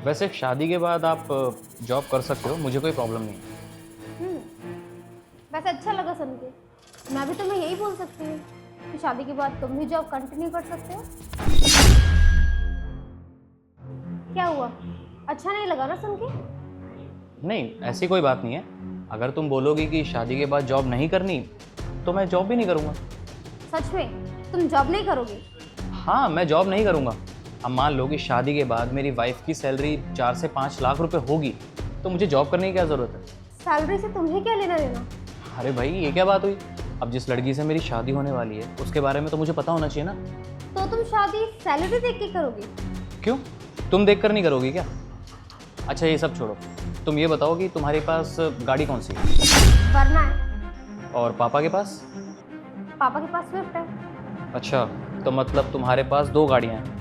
वैसे शादी के बाद आप जॉब कर सकते हो, मुझे कोई प्रॉब्लम नहीं है। वैसे अच्छा लगा सुन के। मैं भी तुम्हें यही बोल सकती हूँ कि शादी के बाद तुम भी जॉब कंटिन्यू कर सकते हो। क्या हुआ, अच्छा नहीं लगा ना सुन के? नहीं, ऐसी कोई बात नहीं है। अगर तुम बोलोगी कि शादी के बाद जॉब नहीं करनी तो मैं जॉब भी नहीं करूँगा। सच में तुम जॉब नहीं करोगे? हाँ, मैं जॉब नहीं करूँगा। अब मान लो कि शादी के बाद मेरी वाइफ की सैलरी 4 से 5 लाख रुपए होगी, तो मुझे जॉब करने की क्या ज़रूरत है? सैलरी से तुम्हें क्या लेना देना? अरे भाई, ये क्या बात हुई? अब जिस लड़की से मेरी शादी होने वाली है उसके बारे में तो मुझे पता होना चाहिए ना। तो तुम शादी सैलरी देख के करोगे? क्यों? तुम देख कर नहीं करोगी क्या? अच्छा, ये सब छोड़ो। तुम ये बताओ कि तुम्हारे पास गाड़ी कौन सी है? वरना है। और पापा के पास? पापा के पास स्विफ्ट है। अच्छा, तो मतलब तुम्हारे पास 2 गाड़ियाँ हैं।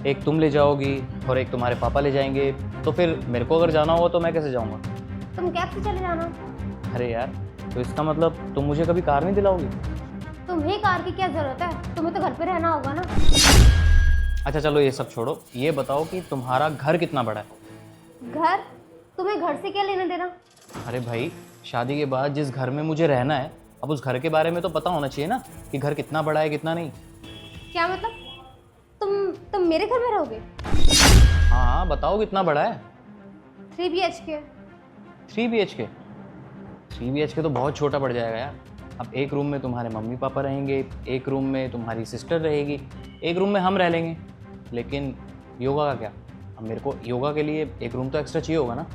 एक तुम ले जाओगी और एक तुम्हारे पापा ले जाएंगे। तो फिर मेरे को अगर जाना होगा तो मैं कैसे जाऊँगा? तुम कैब से चले जाना। अरे यार, तो इसका मतलब तुम मुझे कभी कार नहीं दिलाओगी? तुम्हें कार की क्या जरूरत है? तुम्हें तो घर पे रहना होगा ना। अच्छा चलो, ये सब छोड़ो। ये बताओ कि तुम्हारा घर कितना बड़ा है? घर? तुम्हें घर से क्या लेना देना? अरे भाई, शादी के बाद जिस घर में मुझे रहना है, अब उस घर के बारे में तो पता होना चाहिए ना कि घर कितना बड़ा है कितना नहीं। क्या मतलब? तुम मेरे घर में रहोगे? हाँ, बताओ कितना बड़ा है? 3 BHK। 3 BHK? 3 BHK तो बहुत छोटा पड़ जाएगा यार। अब एक रूम में तुम्हारे मम्मी पापा रहेंगे, एक रूम में तुम्हारी सिस्टर रहेगी, एक रूम में हम रह लेंगे। लेकिन योगा का क्या? अब मेरे को योगा के लिए एक रूम तो एक्स्ट्रा चाहिए होगा ना।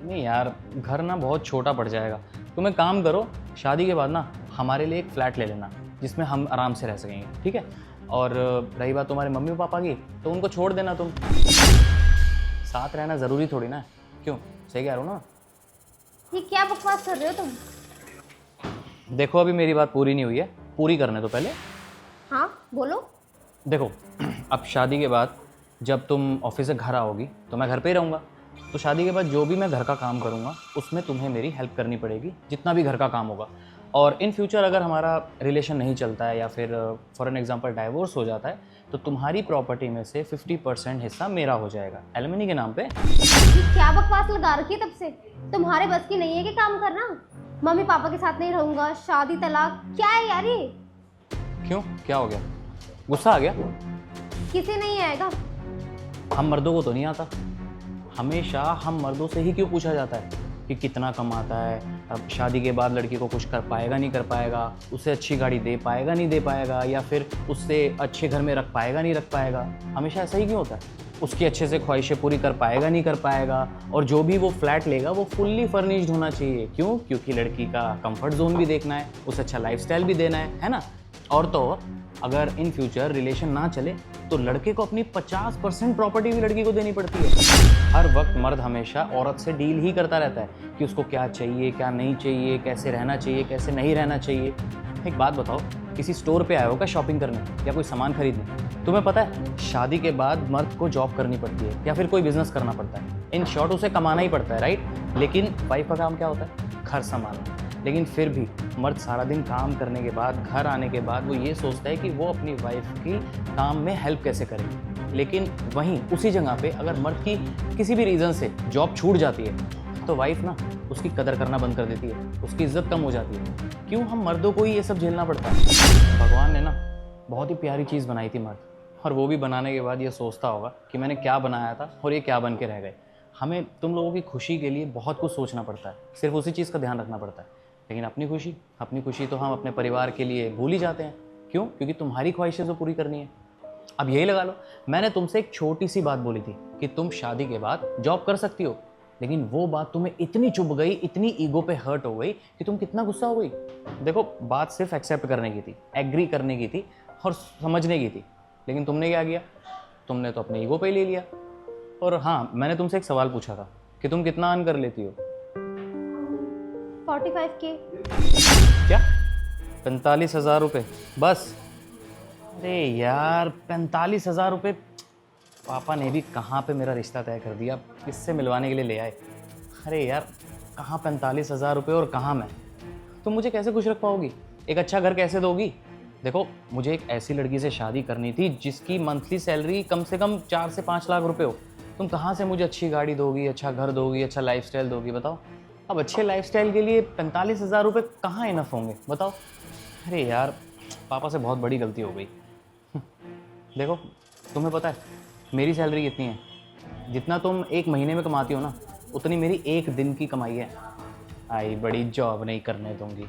नहीं यार, घर ना बहुत छोटा पड़ जाएगा। तुम एक काम करो, शादी के बाद ना हमारे लिए एक फ़्लैट ले लेना जिसमें हम आराम से रह सकेंगे, ठीक है? और रही बात तुम्हारे मम्मी पापा की, तो उनको छोड़ देना तुम। साथ रहना ज़रूरी थोड़ी ना है। क्यों, सही कह रहा हूँ ना? ये क्या बकवास कर रहे हो तुम? देखो, अभी मेरी बात पूरी नहीं हुई है, पूरी करने दो पहले। हाँ बोलो। देखो, अब शादी के बाद जब तुम ऑफिस से घर आओगी तो मैं घर पे ही रहूँगा। तो शादी के बाद जो भी मैं घर का काम करूँगा उसमें तुम्हें मेरी हेल्प करनी पड़ेगी, जितना भी घर का काम होगा। और इन फ्यूचर अगर हमारा रिलेशन नहीं चलता है या फिर फॉर एन एग्जांपल डाइवोर्स हो जाता है, तो तुम्हारी प्रॉपर्टी में से 50% हिस्सा मेरा हो जाएगा एलिमनी के नाम पे। ये क्या बकवास लगा रखी है तब से? तुम्हारे बस की नहीं है कि काम करना? मम्मी पापा के साथ नहीं रहूंगा, शादी तलाक, क्या है यार ये? क्यों, क्या हो गया? गुस्सा आ गया? किसे नहीं आएगा? हम मर्दों को तो नहीं आता। हमेशा हम मर्दों से ही क्यों पूछा जाता है कि कितना कमाता है, अब शादी के बाद लड़की को कुछ कर पाएगा नहीं कर पाएगा, उसे अच्छी गाड़ी दे पाएगा नहीं दे पाएगा, या फिर उससे अच्छे घर में रख पाएगा नहीं रख पाएगा। हमेशा ऐसा ही क्यों होता है? उसकी अच्छे से ख्वाहिशें पूरी कर पाएगा नहीं कर पाएगा, और जो भी वो फ्लैट लेगा वो फुल्ली फर्निश्ड होना चाहिए। क्यों? क्योंकि लड़की का कंफर्ट जोन भी देखना है, उसे अच्छा लाइफस्टाइल भी देना है ना? और तो और, अगर इन फ्यूचर रिलेशन ना चले तो लड़के को अपनी 50% प्रॉपर्टी भी लड़की को देनी पड़ती है। हर वक्त मर्द हमेशा औरत से डील ही करता रहता है कि उसको क्या चाहिए क्या नहीं चाहिए, कैसे रहना चाहिए कैसे नहीं रहना चाहिए। एक बात बताओ, किसी स्टोर पे आए हो क्या शॉपिंग करने या कोई सामान खरीदने? तुम्हें पता है शादी के बाद मर्द को जॉब करनी पड़ती है या फिर कोई बिजनेस करना पड़ता है। इन शॉर्ट उसे कमाना ही पड़ता है, राइट? लेकिन वाइफ का काम क्या होता है? घर संभालना। लेकिन फिर भी मर्द सारा दिन काम करने के बाद घर आने के बाद वो ये सोचता है कि वो अपनी वाइफ की काम में हेल्प कैसे करे। लेकिन वहीं उसी जगह पे अगर मर्द की किसी भी रीज़न से जॉब छूट जाती है तो वाइफ ना उसकी कदर करना बंद कर देती है, उसकी इज्जत कम हो जाती है। क्यों हम मर्दों को ही ये सब झेलना पड़ता है? भगवान ने ना बहुत ही प्यारी चीज़ बनाई थी मर्द, और वो भी बनाने के बाद ये सोचता होगा कि मैंने क्या बनाया था और ये क्या बन के रह गए। हमें तुम लोगों की खुशी के लिए बहुत कुछ सोचना पड़ता है, सिर्फ उसी चीज़ का ध्यान रखना पड़ता है। लेकिन अपनी खुशी तो हम अपने परिवार के लिए भूल ही जाते हैं। क्यों? क्योंकि तुम्हारी ख्वाहिशें तो पूरी करनी है। अब यही लगा लो, मैंने तुमसे एक छोटी सी बात बोली थी कि तुम शादी के बाद जॉब कर सकती हो, लेकिन वो बात तुम्हें इतनी चुभ गई, इतनी ईगो पे हर्ट हो गई कि तुम कितना गुस्सा हो गई। देखो, बात सिर्फ एक्सेप्ट करने की थी, एग्री करने की थी और समझने की थी, लेकिन तुमने क्या किया? तुमने तो अपने ईगो पे ही ले लिया। और हाँ, मैंने तुमसे एक सवाल पूछा था कि तुम कितना अर्न कर लेती हो? 45K। क्या? 45,000 रुपये बस? अरे यार, 45,000 रुपये! पापा ने भी कहाँ पे मेरा रिश्ता तय कर दिया, किससे मिलवाने के लिए ले आए। अरे यार, कहाँ 45,000 रुपये और कहाँ मैं? तुम मुझे कैसे खुश रख पाओगी? एक अच्छा घर कैसे दोगी? देखो, मुझे एक ऐसी लड़की से शादी करनी थी जिसकी मंथली सैलरी कम से कम 4 से 5 लाख रुपए हो। तुम कहाँ से मुझे अच्छी गाड़ी दोगी, अच्छा घर दोगी, अच्छा लाइफस्टाइल दोगी बताओ। अब अच्छे लाइफस्टाइल के लिए 45,000 रुपये कहाँ इनफ होंगे बताओ। अरे यार पापा से बहुत बड़ी गलती हो गई। देखो तुम्हें पता है मेरी सैलरी कितनी है, जितना तुम एक महीने में कमाती हो ना उतनी मेरी एक दिन की कमाई है। आई बड़ी जॉब नहीं करने दूंगी।